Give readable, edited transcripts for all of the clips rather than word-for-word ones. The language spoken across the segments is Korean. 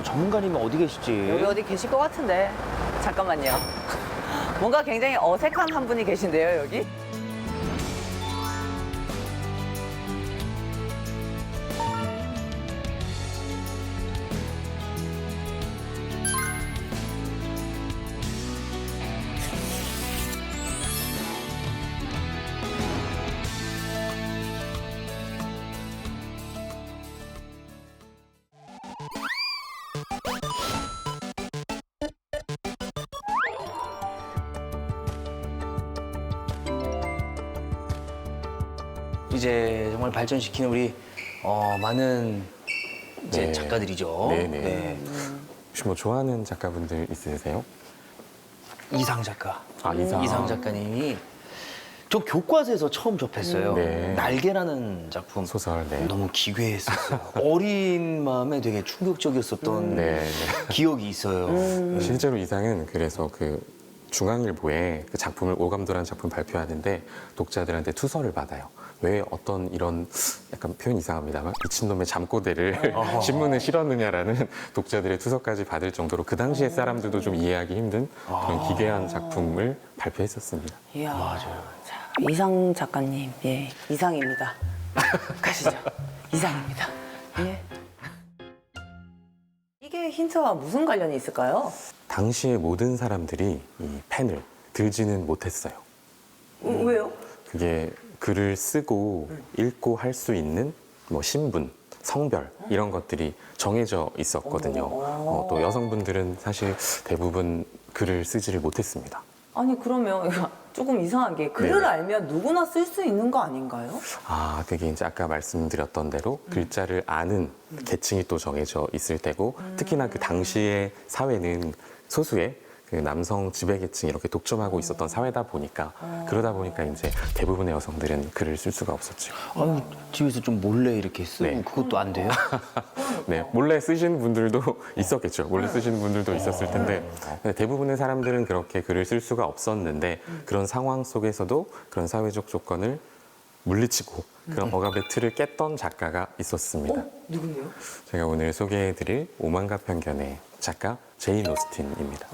전문가님은 어디 계시지? 여기 어디 계실 것 같은데. 잠깐만요. 뭔가 굉장히 어색한 한 분이 계신데요, 여기? 이제 정말 발전시키는 우리 많은 이제 네. 작가들이죠. 네네. 네. 혹시 뭐 좋아하는 작가분들 있으세요? 이상 작가. 아, 이상. 작가님이 저 교과서에서 처음 접했어요. 네. 날개라는 작품. 소설, 네. 너무 기괴했었어요. 어린 마음에 되게 충격적이었었던 네, 기억이 있어요. 실제로 이상은 그래서 그 중앙일보에 그 작품을 오감도라는 작품 발표하는데 독자들한테 투서를 받아요. 왜 어떤 이런 약간 표현 이상합니다만 미친놈의 잠꼬대를 신문에 실었느냐라는 독자들의 투서까지 받을 정도로 그 당시의 사람들도 좀 이해하기 힘든 그런 기괴한 작품을 발표했었습니다. 이야. 맞아요. 자, 이상 작가님, 예, 이상입니다. 가시죠. 이상입니다. 예. 이게 힌트와 무슨 관련이 있을까요? 당시의 모든 사람들이 이 펜을 들지는 못했어요. 왜요? 그게 글을 쓰고 읽고 할 수 있는 뭐 신분, 성별 이런 것들이 정해져 있었거든요. 또 여성분들은 사실 대부분 글을 쓰지를 못했습니다. 아니 그러면 이거 조금 이상한 게 글을 네네. 알면 누구나 쓸 수 있는 거 아닌가요? 아, 그게 이제 아까 말씀드렸던 대로 글자를 아는 계층이 또 정해져 있을 때고 특히나 그 당시의 사회는 소수의 그 남성 지배계층이 이렇게 독점하고 있었던 사회다 보니까 그러다 보니까 이제 대부분의 여성들은 글을 쓸 수가 없었죠. 아유, 집에서 좀 몰래 이렇게 쓰고 네. 그것도 안 돼요? 네, 몰래 쓰시는 분들도 있었겠죠. 몰래 쓰시는 분들도 있었을 텐데 대부분의 사람들은 그렇게 글을 쓸 수가 없었는데 그런 상황 속에서도 그런 사회적 조건을 물리치고 그런 억압의 틀을 깼던 작가가 있었습니다. 누군데요? 제가 오늘 소개해드릴 오만과 편견의 작가 제인 오스틴입니다.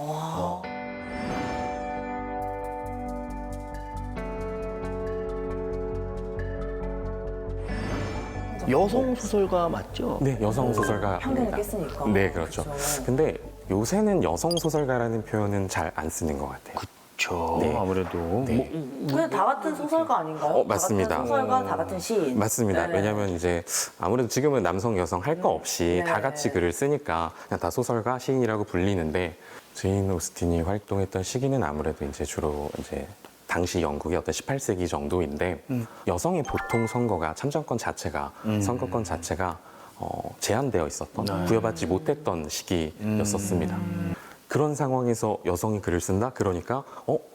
여성 소설가 맞죠? 네, 여성 소설가입니다. 편견을 깼으니까. 네, 그렇죠. 근데 요새는 여성 소설가라는 표현은 잘 안 쓰는 것 같아요. 그렇죠. 네. 아무래도 네. 그냥 다 같은 소설가 아닌가요? 맞습니다. 다 같은 소설가, 다 같은 시인. 맞습니다. 네. 왜냐하면 이제 아무래도 지금은 남성, 여성 할 거 없이 네. 다 같이 글을 쓰니까 그냥 다 소설가, 시인이라고 불리는데 제인 오스틴이 활동했던 시기는 아무래도 이제 주로 이제 당시 영국의 어떤 18세기 정도인데 여성의 보통 선거가 참정권 자체가 선거권 자체가 제한되어 있었던 부여받지 못했던 시기였었습니다. 그런 상황에서 여성이 글을 쓴다? 그러니까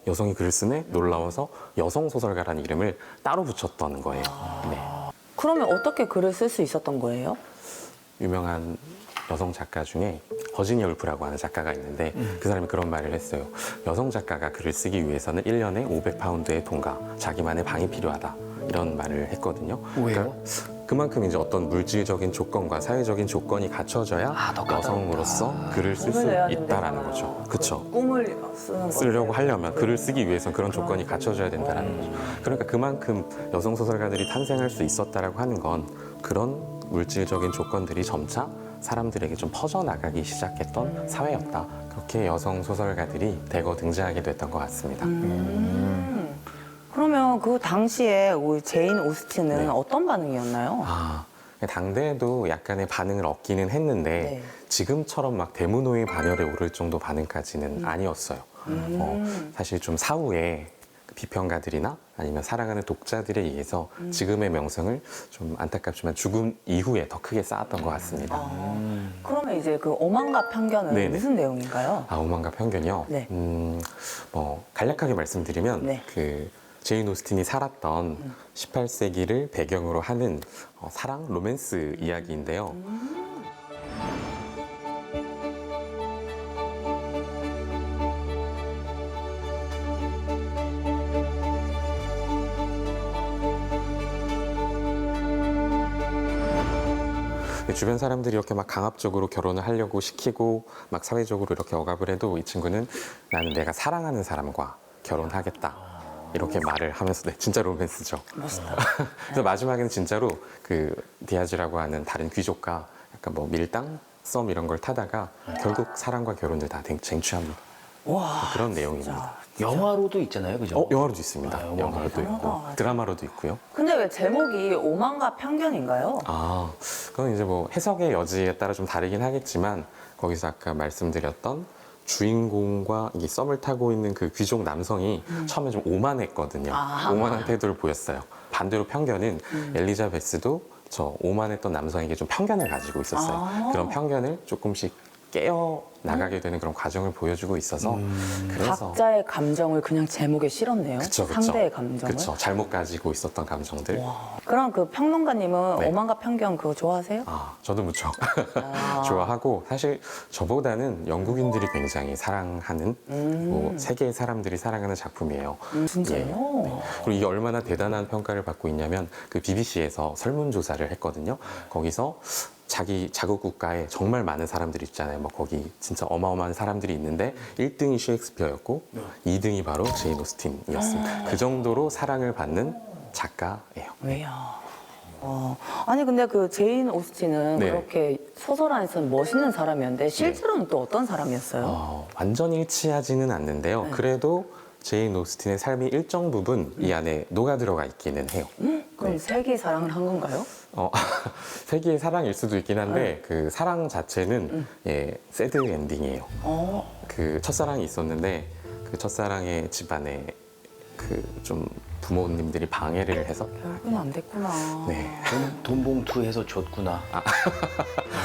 여성이 글을 쓰네? 놀라워서 여성 소설가라는 이름을 따로 붙였던 거예요. 네. 그러면 어떻게 글을 쓸 수 있었던 거예요? 유명한 여성 작가 중에 버지니아 울프라고 하는 작가가 있는데 그 사람이 그런 말을 했어요. 여성 작가가 글을 쓰기 위해서는 1년에 500파운드의 돈과 자기만의 방이 필요하다. 이런 말을 했거든요. 왜요? 그만큼 이제 어떤 물질적인 조건과 사회적인 조건이 갖춰져야 더 까다롭다. 여성으로서 글을 쓸 수 꿈을 내야 있다라는 된다잖아요. 거죠. 그렇죠. 꿈을 쓰는 거. 쓰려고 하려면 글을 쓰기 위해선 그런 조건이 갖춰져야 된다는 거죠. 그러니까 그만큼 여성 소설가들이 탄생할 수 있었다라고 하는 건 그런 물질적인 조건들이 점차 사람들에게 좀 퍼져나가기 시작했던 사회였다. 그렇게 여성 소설가들이 대거 등장하게 됐던 것 같습니다. 그러면 그 당시에 우리 제인 오스틴은 네. 어떤 반응이었나요? 당대에도 약간의 반응을 얻기는 했는데 네. 지금처럼 막 대문호의 반열에 오를 정도 반응까지는 아니었어요. 사실 좀 사후에 비평가들이나 아니면 사랑하는 독자들에 의해서 지금의 명성을 좀 안타깝지만 죽음 이후에 더 크게 쌓았던 것 같습니다. 그러면 이제 그 오만과 편견은 네네. 무슨 내용인가요? 오만과 편견이요. 네. 간략하게 말씀드리면 네. 그 제인 오스틴이 살았던 18세기를 배경으로 하는 사랑 로맨스 이야기인데요. 주변 사람들이 이렇게 막 강압적으로 결혼을 하려고 시키고 막 사회적으로 이렇게 억압을 해도 이 친구는 나는 내가 사랑하는 사람과 결혼하겠다. 이렇게 말을 하면서 네, 진짜 로맨스죠. 멋있다. 그래서 마지막에는 진짜로 그 디아즈라고 하는 다른 귀족과 약간 뭐 밀당, 썸 이런 걸 타다가 결국 사랑과 결혼을 다 쟁취합니다. 와. 그런 내용입니다. 영화로도 있잖아요, 그죠? 영화로도 있습니다. 아, 영화로도 있고 영화가. 드라마로도 있고요. 근데 왜 제목이 오만과 편견인가요? 아, 그건 이제 뭐 해석의 여지에 따라 좀 다르긴 하겠지만 거기서 아까 말씀드렸던 주인공과 이 썸을 타고 있는 그 귀족 남성이 처음에 좀 오만했거든요. 아. 오만한 태도를 보였어요. 반대로 편견은 엘리자베스도 저 오만했던 남성에게 좀 편견을 가지고 있었어요. 아. 그런 편견을 조금씩 깨어 나가게 되는 그런 과정을 보여주고 있어서 그래서 각자의 감정을 그냥 제목에 실었네요. 그쵸, 그쵸. 상대의 감정을. 그쵸. 잘못 가지고 있었던 감정들. 와. 그럼 그 평론가님은 네. 오만과 편견 그거 좋아하세요? 아, 저도 무척 아. 좋아하고 사실 저보다는 영국인들이 굉장히 사랑하는 뭐 세계의 사람들이 사랑하는 작품이에요. 진짜요? 그리고 이게 얼마나 대단한 평가를 받고 있냐면 그 BBC에서 설문조사를 했거든요. 거기서 자기 자국 국가에 정말 많은 사람들이 있잖아요. 뭐 거기 진짜 어마어마한 사람들이 있는데 1등이 셰익스피어였고 2등이 바로 제인 오스틴이었습니다. 그 정도로 사랑을 받는 작가예요. 왜요? 아니 근데 그 제인 오스틴은 네. 그렇게 소설 안에서는 멋있는 사람이었는데 실제로는 또 어떤 사람이었어요? 완전히 일치하지는 않는데요. 그래도 제인 오스틴의 삶이 일정 부분 이 안에 녹아 들어가 있기는 해요. 그럼 세기 사랑을 한 건가요? 세기의 사랑일 수도 있긴 한데 그 사랑 자체는 예, 새드 엔딩이에요. 그 첫사랑이 있었는데 그 첫사랑의 집안에 그 좀 부모님들이 방해를 해서 결국은 안 됐구나. 네. 돈 봉투 해서 줬구나.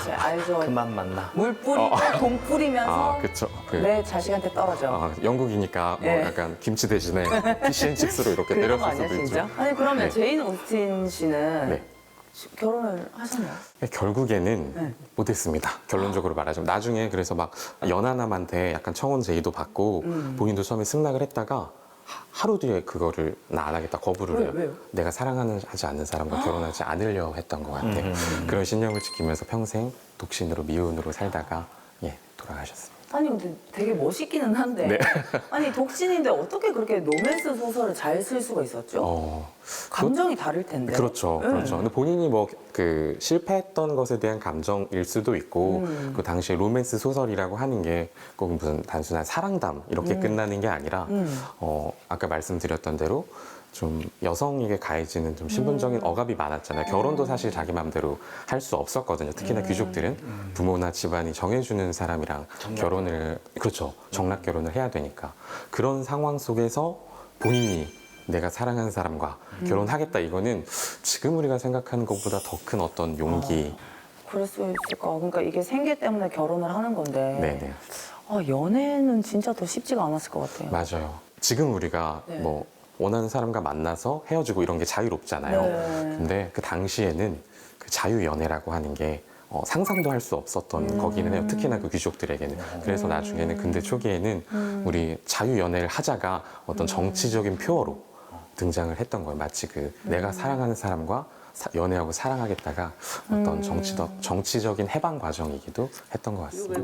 이제 알죠. 그만 만나. 물 뿌리고 돈 뿌리면서 아, 그쵸. 내 자식한테 떨어져. 영국이니까 뭐 네. 약간 김치 대신에 피시앤칩스로 이렇게 그런 거 때렸을 아니야 수도 진짜? 있죠. 아니 그러면 네. 제인 오스틴 씨는 네. 결혼을 하셨나요? 결국에는 네. 못했습니다. 결론적으로 말하자면 나중에 그래서 막 연하남한테 약간 청혼 제의도 받고 본인도 처음에 승낙을 했다가 하루 뒤에 그거를 나 안 하겠다 거부를 해요. 왜요? 내가 사랑하지 않는 사람과 결혼하지 않으려 했던 것 같아요. 그런 신념을 지키면서 평생 독신으로 미혼으로 살다가 예 돌아가셨습니다. 아니 근데 되게 멋있기는 한데 네. 아니 독신인데 어떻게 그렇게 로맨스 소설을 잘 쓸 수가 있었죠? 감정이 다를 텐데. 그렇죠, 네. 그렇죠. 근데 본인이 뭐 그 실패했던 것에 대한 감정일 수도 있고, 그 당시에 로맨스 소설이라고 하는 게 꼭 무슨 단순한 사랑담 이렇게 끝나는 게 아니라, 아까 말씀드렸던 대로 좀 여성에게 가해지는 좀 신분적인 억압이 많았잖아요. 결혼도 사실 자기 마음대로 할 수 없었거든요. 특히나 귀족들은 부모나 집안이 정해주는 사람이랑 결혼을, 그렇죠, 정락 결혼을 해야 되니까 그런 상황 속에서 본인이 내가 사랑하는 사람과 결혼하겠다 이거는 지금 우리가 생각하는 것보다 더 큰 어떤 용기. 그럴 수 있을까? 그러니까 이게 생계 때문에 결혼을 하는 건데. 네네. 연애는 진짜 더 쉽지가 않았을 것 같아요. 맞아요. 지금 우리가 네. 뭐 원하는 사람과 만나서 헤어지고 이런 게 자유롭잖아요. 네. 근데 그 당시에는 그 자유연애라고 하는 게 상상도 할 수 없었던 거기는 해요. 특히나 그 귀족들에게는. 그래서 나중에는 근대 초기에는 우리 자유연애를 하자가 어떤 정치적인 표어로 등장을 했던 거예요. 마치 그 내가 사랑하는 사람과 연애하고 사랑하겠다가 어떤 정치적인 해방 과정이기도 했던 것 같습니다.